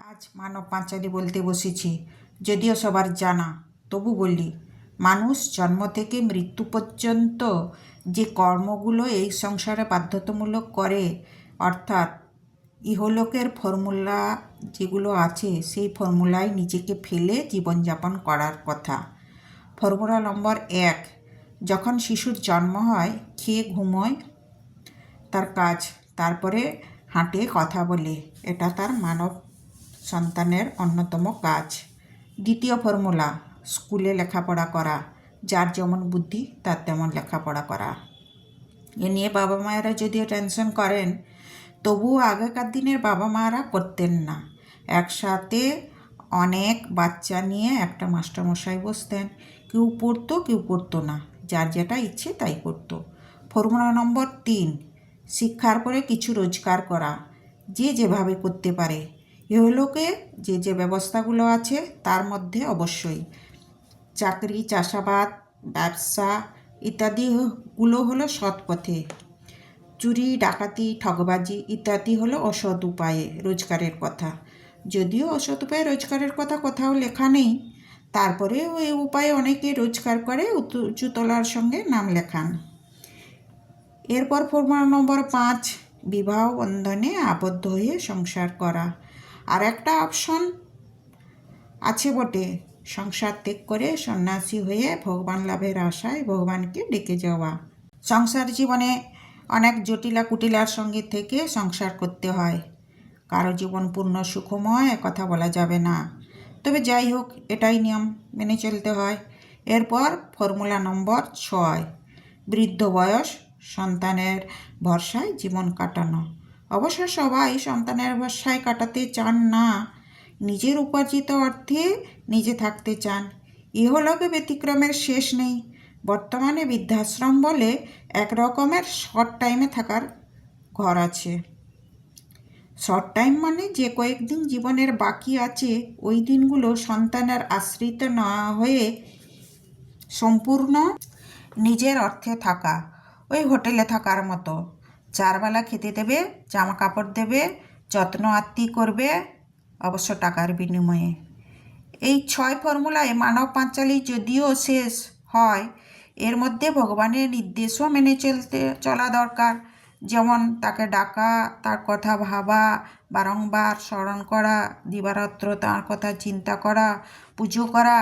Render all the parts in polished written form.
আজ মানব পাঁচালী বলতে বসেছি, যদিও সবার জানা, তবু বলি। মানুষ জন্ম থেকে মৃত্যু পর্যন্ত যে কর্মগুলো এই সংসারে বাধ্যতামূলক করে, অর্থাৎ ইহলোকের ফর্মুলা যেগুলো আছে, সেই ফর্মুলায় নিজেকে ফেলে জীবনযাপন করার কথা। ফর্মুলা নম্বর 1, যখন শিশুর জন্ম হয়, খেয়ে ঘুমোয়, তার কাজ, তারপরে হাঁটে, কথা বলে, এটা তার মানব সন্তানের অন্যতম কাজ। দ্বিতীয় ফর্মুলা, স্কুলে লেখাপড়া করা, যার যেমন বুদ্ধি তার তেমন লেখাপড়া করা। এ নিয়ে বাবা মায়েরা যদিও টেনশন করেন, তবুও আগেকার দিনের বাবা মায়েরা করতেন না। একসাথে অনেক বাচ্চা নিয়ে একটা মাস্টারমশাই বসতেন, কেউ পড়তো কেউ পড়তো না, যার যেটা ইচ্ছে তাই করতো। ফর্মুলা নম্বর 3, শিক্ষার পরে কিছু রোজগার করা, যে যেভাবে করতে পারে। ইহলোকে যে ব্যবস্থাগুলো আছে তার মধ্যে অবশ্যই চাকরি, চাষাবাদ, ব্যবসা ইত্যাদিগুলো হলো সৎ পথে। চুরি, ডাকাতি, ঠগবাজি ইত্যাদি হলো অসৎ উপায়ে রোজগারের কথা। যদিও অসৎ উপায়ে রোজগারের কথা কোথাও লেখা নেই, তারপরেও এই উপায়ে অনেকে রোজগার করে উঁচুতলার সঙ্গে নাম লেখান। এরপর ফর্মুলা নম্বর 5, বিবাহ বন্ধনে আবদ্ধ হয়ে সংসার করা। আর একটা অপশন আছে বটে, সংসার ত্যাগ করে সন্ন্যাসী হয়ে ভগবান লাভের আশায় ভগবানকে ডেকে যাওয়া। সংসার জীবনে অনেক জটিলা কুটিলার সঙ্গে থেকে সংসার করতে হয়। কারো জীবন পূর্ণ সুখময় কথা বলা যাবে না, তবে যাই হোক, এটাই নিয়ম, মেনে চলতে হয়। এরপর ফর্মুলা নম্বর 6, বৃদ্ধ বয়স সন্তানের ভরসায় জীবন কাটানো। অবশ্য সবাই সন্তানের ভরসায় কাটাতে চান না, নিজের উপার্জিত অর্থে নিজে থাকতে চান। ইহলোকে ব্যতিক্রমের শেষ নেই। বর্তমানে বৃদ্ধাশ্রম বলে এক রকমের শর্ট টাইমে থাকার ঘর আছে। শর্ট টাইম মানে যে কয়েকদিন জীবনের বাকি আছে, ওই দিনগুলো সন্তানের আশ্রিত না হয়ে সম্পূর্ণ নিজের অর্থে থাকা, ওই হোটেলে থাকার মতো। 4 বেলা খেতে দেবে, জামা কাপড় দেবে, যত্ন আত্তি করবে, অবশ্য টাকার বিনিময়ে। এই 6 ফর্মুলায় মানব পাঁচালী যদিও শেষ হয়, এর মধ্যে ভগবানের নির্দেশও মেনে চলা দরকার। যেমন তাকে ডাকা, তার কথা ভাবা, বারংবার স্মরণ করা, দিবারাত্র তার কথা চিন্তা করা, পুজো করা,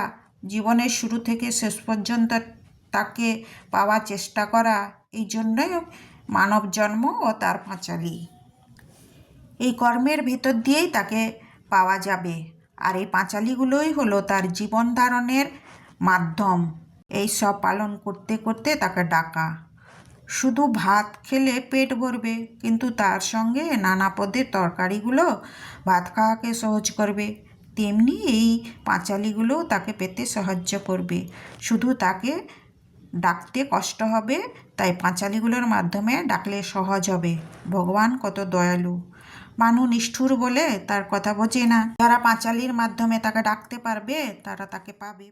জীবনের শুরু থেকে শেষ পর্যন্ত তাকে পাওয়ার চেষ্টা করা, এই জন্যই মানব জন্ম ও তার পাঁচালী। এই কর্মের ভেতর দিয়েই তাকে পাওয়া যাবে। আর এই পাঁচালীগুলোই হলো তার জীবন ধারণের মাধ্যম। এই সব পালন করতে করতে তাকে ডাকা। শুধু ভাত খেলে পেট ভরবে, কিন্তু তার সঙ্গে নানা পদের তরকারিগুলো ভাত খাওয়াকে সহজ করবে। তেমনি এই পাঁচালীগুলোও তাকে পেতে সাহায্য করবে, শুধু তাকে ডাকতে কষ্ট হবে, তাই পাঁচালীগুলোর মাধ্যমে ডাকলে সহজ হবে। ভগবান কত দয়ালু, মানুষ নিষ্ঠুর বলে তার কথা বোঝে না। যারা পাঁচালীর মাধ্যমে তাকে ডাকতে পারবে, তারা তাকে পাবে।